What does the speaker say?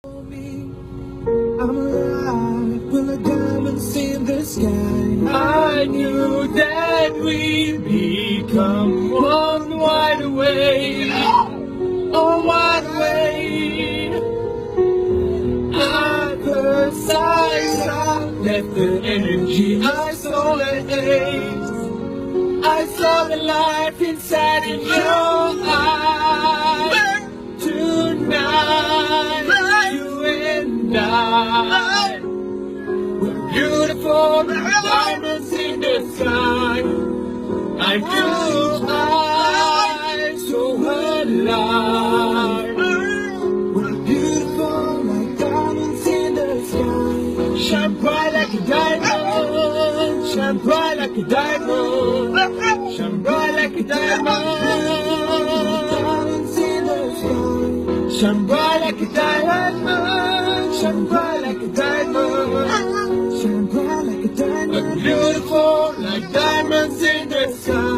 I'm alive with the diamonds in the sky. I knew that we'd become one wide awake, oh wide awake. At first I left the energy, I saw the haze, I saw the life inside in your eyes. Tonight, you and I, we're beautiful like diamonds in the sky. I knew I so alive. We're beautiful like diamonds in the sky. Shine bright like a diamond, shine bright like a diamond, shine bright like a diamond. Diamonds in the sky. Shine bright like a diamond, shine bright like a diamond, Shine bright like a diamond. beautiful like diamonds in the sky.